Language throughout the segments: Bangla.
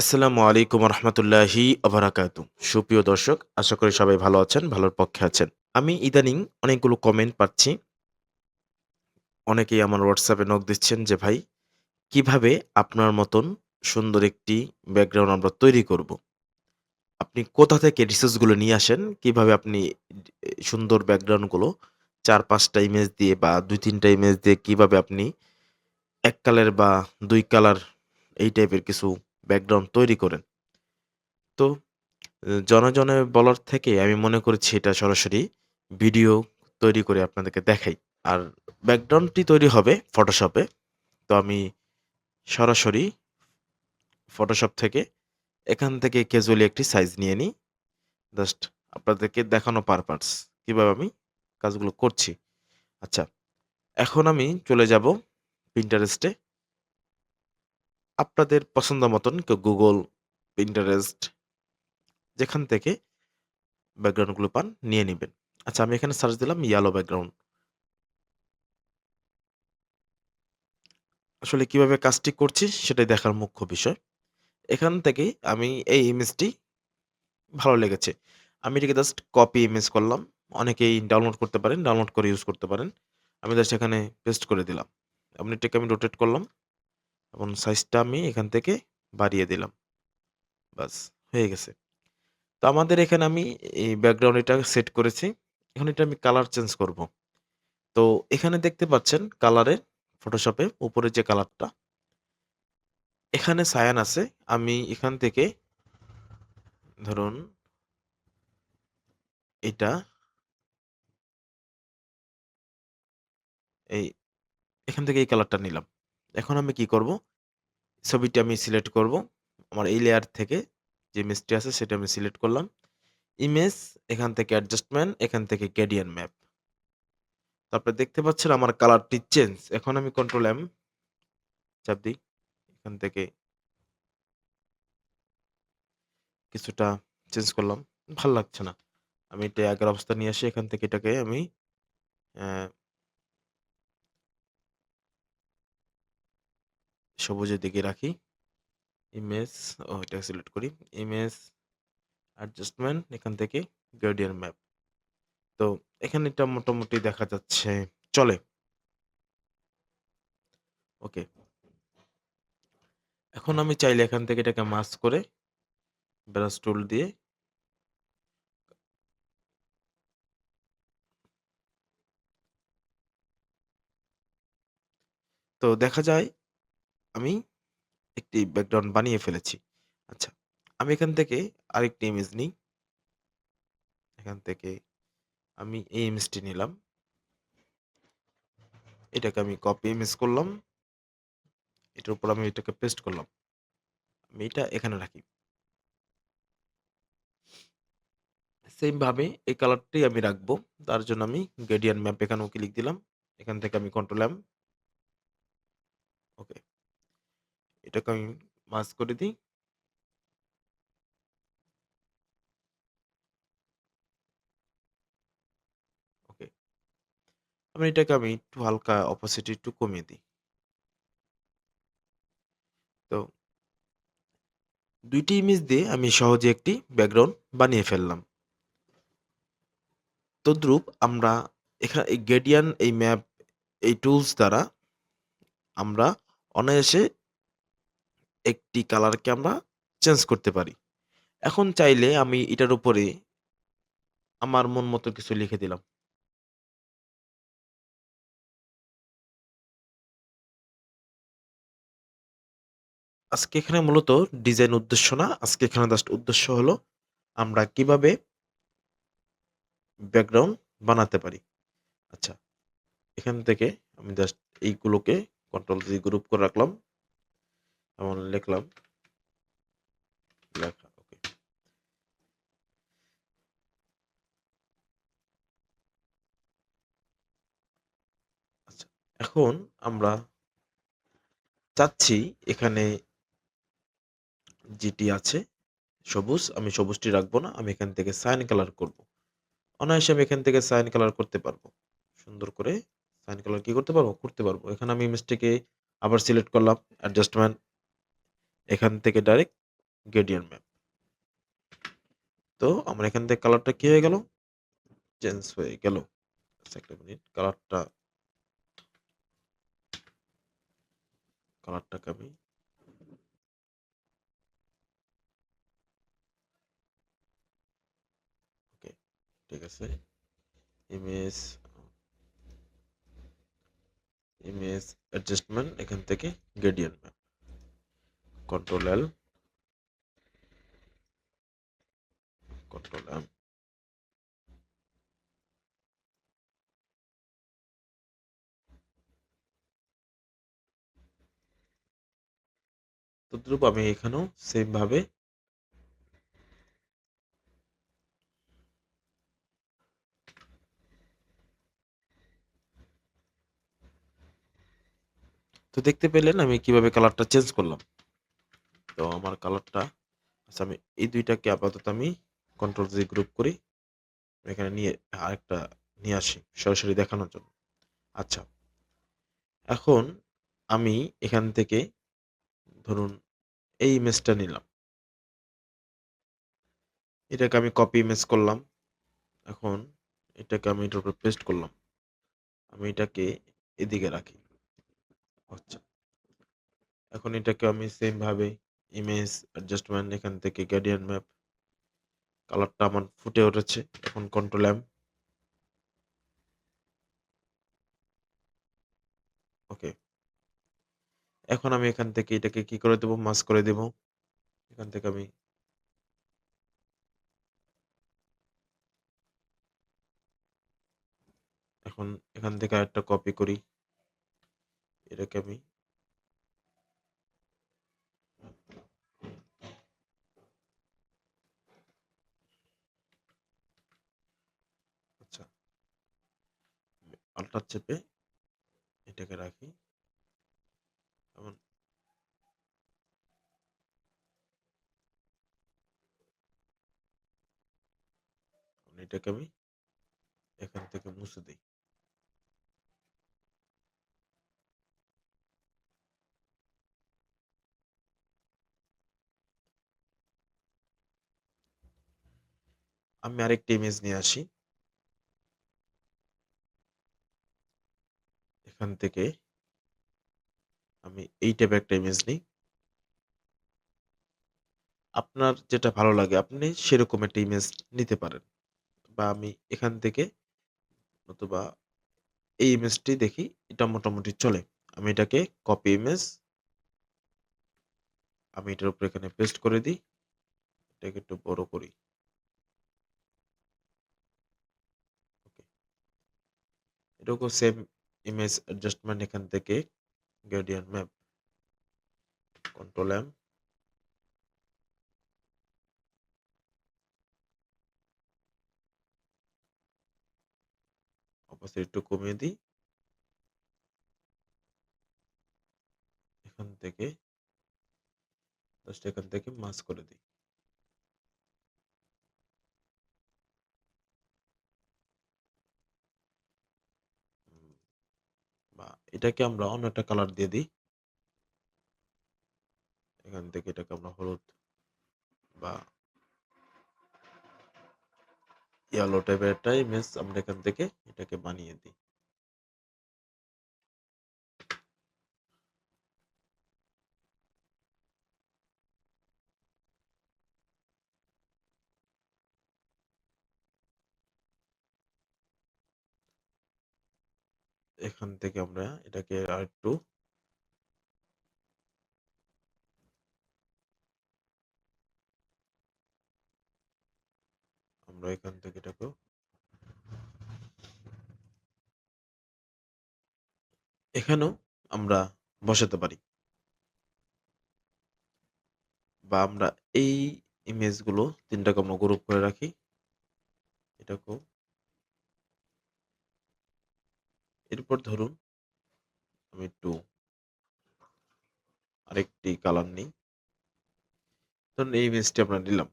আসসালামু আলাইকুম রহমতুল্লাহি আবরাকাতু। সুপ্রিয় দর্শক, আশা করি সবাই ভালো আছেন, ভালোর পক্ষে আছেন। আমি ইদানিং অনেকগুলো কমেন্ট পাচ্ছি। অনেকেই আমার হোয়াটসঅ্যাপে নক দিচ্ছেন যে, "ভাই, কিভাবে আপনার মতন সুন্দর একটি ব্যাকগ্রাউন্ড আমরা তৈরি করব? আপনি কোথা থেকে রিসোর্সগুলো নিয়ে আসেন? কিভাবে আপনি সুন্দর ব্যাকগ্রাউন্ডগুলো ৪-৫ টা ইমেজ দিয়ে বা ২-৩ টা ইমেজ দিয়ে কিভাবে আপনি ১ কালার বা ২ কালার এই টাইপের কিছু ব্যাকগ্রাউন্ড তৈরি করেন?" তো জনে, জনে বলার থেকে আমি মনে করেছি এটা সরাসরি ভিডিও তৈরি করে আপনাদেরকে দেখাই। আর ব্যাকগ্রাউন্ডটি তৈরি হবে Photoshop এ। তো আমি সরাসরি Photoshop থেকে এখান থেকে ক্যাজুয়ালি একটি সাইজ নিয়ে নিই। জাস্ট আপনাদেরকে দেখানো পারপাস কিভাবে আমি কাজগুলো করছি। আচ্ছা, এখন আমি চলে যাব Pinterest এ। আপনাদের পছন্দ মতন কেউ Google, Pinterest যেখান থেকে ব্যাকগ্রাউন্ড গুলো পান নিয়ে নিবেন। আচ্ছা, আমি এখানে সার্চ দিলাম ইয়েলো ব্যাকগ্রাউন্ড। আসলে কিভাবে কাজটি করছি সেটাই দেখার মুখ্য বিষয়। এখান থেকে আমি এই ইমেজটি ভালো লেগেছে। আমি এটিকে জাস্ট কপি ইমেজ করলাম। অনেকেই ডাউনলোড করতে পারেন, ডাউনলোড করে ইউজ করতে পারেন। আমি জাস্ট এখানে পেস্ট করে দিলাম। এবং এটাকে আমি রোটেট করলাম এবং সাইজটা আমি এখান থেকে বাড়িয়ে দিলাম। বাস, হয়ে গেছে। তো আমাদের এখানে আমি এই ব্যাকগ্রাউন্ড এটা সেট করেছি। এখন এটা আমি কালার চেঞ্জ করব। তো এখানে দেখতে পাচ্ছেন কালারে Photoshop এ উপরে যে কালারটা, এখানে সায়ান আছে। আমি এখান থেকে ধরুন এটা এই এখান থেকে এই কালারটা নিলাম। এখন আমি কি করব? ছবিটি আমি সিলেক্ট করব। আমার এই লেয়ার থেকে যে ইমেজটি আছে সেটা আমি সিলেক্ট করলাম। ইমেজ, এখান থেকে অ্যাডজাস্টমেন্ট, এখান থেকে গ্রেডিয়েন্ট ম্যাপ। তারপরে দেখতে পাচ্ছেন আমার কালারটি চেঞ্জ। এখন আমি কন্ট্রোল এম চাপ দিই। এখান থেকে কিছুটা চেঞ্জ করলাম। ভাল লাগছে না। আমি এটা আগের অবস্থায় নিয়ে আসি। এখান থেকে এটাকে আমি অ্যা সবুজের দিকে রাখি। ইমেজ, এটাকে সিলেক্ট করি। ইমেজ, অ্যাডজাস্টমেন্ট, এখান থেকে গ্রেডিয়েন্ট ম্যাপ। তো এখানে এটা মোটামুটি দেখা যাচ্ছে চলে। ওকে। এখন আমি চাইলে এখান থেকে এটাকে মার্জ করে ব্রাশ টুল দিয়ে তো দেখা যায় আমি একটি ব্যাকগ্রাউন্ড বানিয়ে ফেলেছি। আচ্ছা, আমি এখান থেকে আরেকটি ইমেজ নিই। এখান থেকে আমি এই ইমেজটি নিলাম। এটাকে আমি কপি ইমেজ করলাম। এটার উপর আমি এটাকে পেস্ট করলাম। আমি এটা এখানে রাখি। সেম ভাবে এই কালারটি আমি রাখবো। তার জন্য আমি গ্রেডিয়েন্ট ম্যাপ এখানেও ক্লিক দিলাম। এখান থেকে আমি কন্ট্রোল এম, ওকে। এটাকে আমি মার্জ করে দিই। ওকে। এটাকে একটু হালকা অপাসিটি একটু কমিয়ে দিই। তো ২ টি ইমেজ দিয়ে আমি সহজে একটি ব্যাকগ্রাউন্ড বানিয়ে ফেললাম। তদ্রূপ আমরা এই গ্রেডিয়েন্ট, এই ম্যাপ, এই টুলস দ্বারা আমরা অনায়াসে একটি কালারকে আমরা চেঞ্জ করতে পারি। এখন চাইলে আমি এটার উপরে আমার মন মতো কিছু লিখে দিলাম। আজকে এখানে মূলত ডিজাইন উদ্দেশ্য না। আজকে এখানে জাস্ট উদ্দেশ্য হলো আমরা কিভাবে ব্যাকগ্রাউন্ড বানাতে পারি। আচ্ছা, এখান থেকে আমি জাস্ট এইগুলোকে কন্ট্রোল দিয়ে গ্রুপ করে রাখলাম। এবং লিখলাম লেখা, ওকে। আচ্ছা, এখন আমরা চাচ্ছি এখানে যেটি আছে সবুজ, আমি সবুজটি রাখবো না। আমি এখান থেকে সায়ান কালার করব। অনায়াসে আমি এখান থেকে সায়ান কালার করতে পারবো। সুন্দর করে সায়ান কালার কি করতে পারবো? করতে পারবো। এখানে আমি ইমেজটিকে আবার সিলেক্ট করলাম। অ্যাডজাস্টমেন্ট, এখান থেকে ডাইরেক্ট গ্রেডিয়েন্ট ম্যাপ। তো আমার এখান থেকে কালারটা কি হয়ে গেল? চেঞ্জ হয়ে গেল। আচ্ছা, একটা মিনিট, কালারটাকে আমি ওকে, ঠিক আছে। ইমেজ ইমেজ অ্যাডজাস্টমেন্ট, এখান থেকে gradient map, control L, control M. তদ্রূপ আমি এখানেও সেম ভাবে তো দেখতে পেলেন আমি কিভাবে কালারটা চেঞ্জ করলাম। তো আমার কালারটা, আচ্ছা, আমি এই দুইটাকে আপাতত আমি কন্ট্রোল জি গ্রুপ করি, এখানে নিয়ে আরেকটা নিয়ে আসি সরাসরি দেখানোর জন্য। আচ্ছা, এখন আমি এখান থেকে ধরুন এই ইমেজটা নিলাম, এটাকে আমি কপি ইমেজ করলাম। এখন এটাকে আমি এটার উপর পেস্ট করলাম, আমি এটাকে এদিকে রাখি। আচ্ছা, এখন এটাকে আমি সেম ভাবে ইমেজ অ্যাডজাস্টমেন্ট, এখান থেকে গ্রেডিয়েন্ট ম্যাপ, কালারটা আমার ফুটে উঠেছে। এখন কন্ট্রোল এম, ওকে। এখন আমি এখান থেকে এটাকে কি করে দেবো? মাস্ক করে দেব। এখান থেকে আমি এখন এখান থেকে আরেকটা কপি করি, এটাকে আমি আচ্ছা, আল্টার চেপে এটাকে রাখি। এখন এটাকে আমি এখান থেকে মুছে দিই। আমি আরেকটা ইমেজ নিয়ে আসি, এখান থেকে আমি এই টাইপের একটা ইমেজ নিই। আপনার যেটা ভালো লাগে আপনি সেরকম একটা ইমেজ নিতে পারেন, বা আমি এখান থেকে নতুবা এই ইমেজটি দেখি, এটা মোটামুটি চলে। আমি এটাকে কপি ইমেজ, আমি এটার উপর এখানে পেস্ট করে দিই, এটাকে একটু বড় করি। ওকে, এটাকেও সেম ইমেজ অ্যাডজাস্টমেন্ট, এখান থেকে gradient map, control M, opacity একটু কমিয়ে দিই, এখান থেকে জাস্ট এখান থেকে মাস করে দিই। বা এটাকে আমরা অন্য একটা কালার দিয়ে দিই, এখান থেকে এটাকে আমরা হলুদ বা ইয়েলো টাইপের একটা ইমেজ আমরা এখান থেকে এটাকে বানিয়ে দিই। এখান থেকে আমরা এটাকে আরেকটু আমরা এখান থেকে এটাকেও এখানেও আমরা বসাতে পারি, বা আমরা এই ইমেজগুলো তিনটাকে আমরা গ্রুপ করে রাখি, এটাকেও। এরপর ধরুন আমি একটু আরেকটি কালার নিই, ধরুন এই ইমেজটি আমরা নিলাম,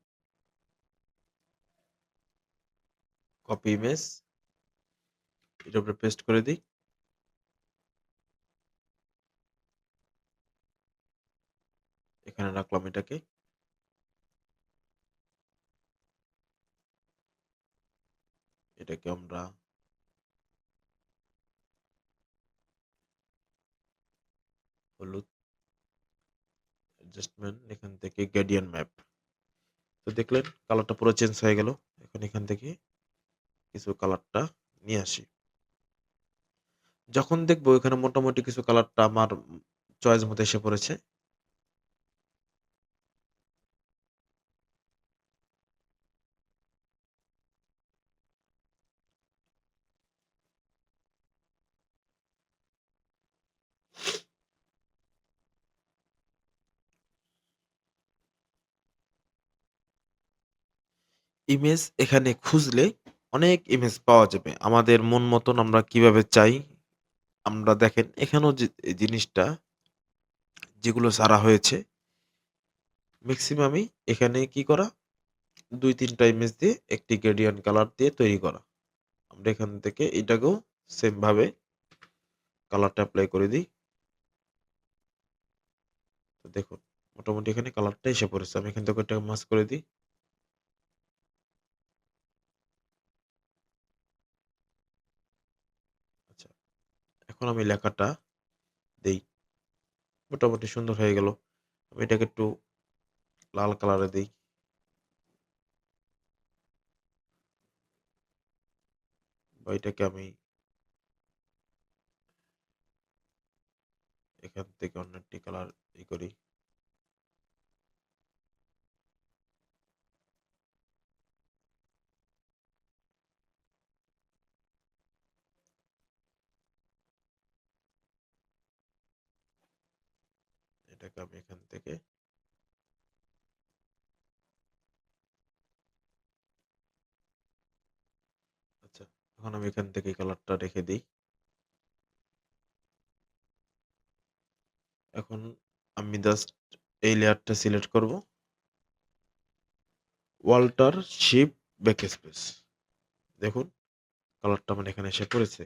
কপি ইমেজ, এটার উপরে পেস্ট করে দিই, এখানে রাখলাম এটাকে। এটাকে আমরা হলুদ অ্যাডজাস্টমেন্ট, এখান থেকে গ্রেডিয়েন্ট ম্যাপ। তো দেখলেন কালারটা পুরো চেঞ্জ হয়ে গেল। এখন এখান থেকে কিছু কালারটা নিয়ে আসি। যখন দেখবো এখানে মোটামুটি কিছু কালারটা আমার চয়েস মতো এসে পড়েছে, ইমেজ এখানে খুঁজলে অনেক ইমেজ পাওয়া যাবে। আমাদের মন মতন আমরা কিভাবে চাই, আমরা দেখেন এখানেও যে জিনিসটা যেগুলো ছাড়া হয়েছে মেক্সিমামই এখানে কি করা ২-৩ টা ইমেজ দিয়ে একটি গ্রেডিয়েন্ট কালার দিয়ে তৈরি করা। আমরা এখান থেকে এটাকেও সেম ভাবে কালারটা এপ্লাই করে দিই। তো দেখুন মোটামুটি এখানে কালারটা এসে পড়েছে। আমি এখান থেকে এটাকে মাস্ক করে দিই। আচ্ছা, এখন আমি লেখাটা দেই। মোটামুটি সুন্দর হয়ে গেল। আমি এটাকে একটু লাল কালারে দেই। বা এটাকে আমি এখান থেকে অন্য একটি কালার করি। এটাকে আমি এখান থেকে আচ্ছা, এখন আমি এখান থেকে কালারটা রেখে দিই। এখন আমি জাস্ট এই লেয়ারটা সিলেক্ট করব। ওয়াল্টার শিপ ব্যাকস্পেস। দেখুন কালারটা আমার এখানে এসে পড়েছে।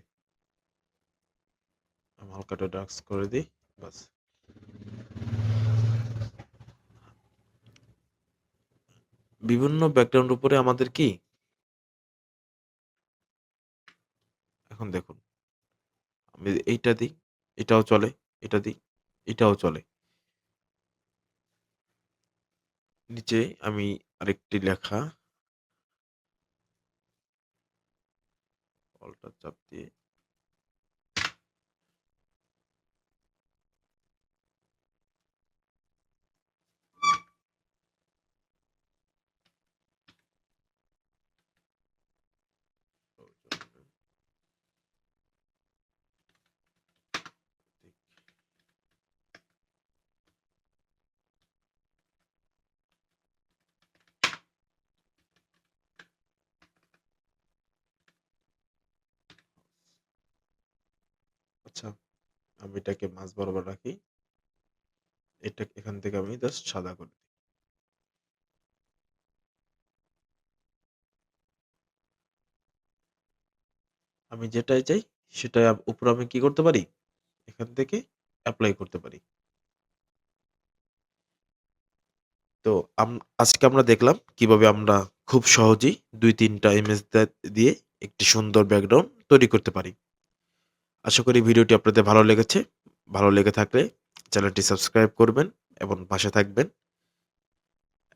আমি হালকা একটু ডার্ক করে দিই। বাস। বিভিন্ন ব্যাকগ্রাউন্ড উপরে আমাদের কি এখন দেখুন আমি এইটা দিই, এটাও চলে, এটা দিই, এটাও চলে। নিচে আমি আরেকটি লেখা অল্টার চাপ দিয়ে আচ্ছা, আমি এটাকে মাঝ বরাবর রাখি। এটা এখান থেকে আমি জাস্ট সাদা করে দিই। আমি যেটাই চাই সেটাই উপরে আমি কি করতে পারি? এখান থেকে এপ্লাই করতে পারি। তো আজকে আমরা দেখলাম কিভাবে আমরা খুব সহজেই ২-৩ টা ইমেজ দিয়ে একটি সুন্দর ব্যাকগ্রাউন্ড তৈরি করতে পারি। আশা করি ভিডিওটি আপনাদের ভালো লেগেছে। ভালো লেগে থাকলে চ্যানেলটি সাবস্ক্রাইব করবেন এবং পাশে থাকবেন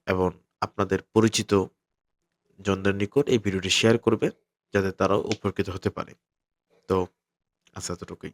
এবং আপনাদের পরিচিত জনদের নিকট এই ভিডিওটি শেয়ার করবেন যাতে তারাও উপকৃত হতে পারে। তো আজ এতটুকুই।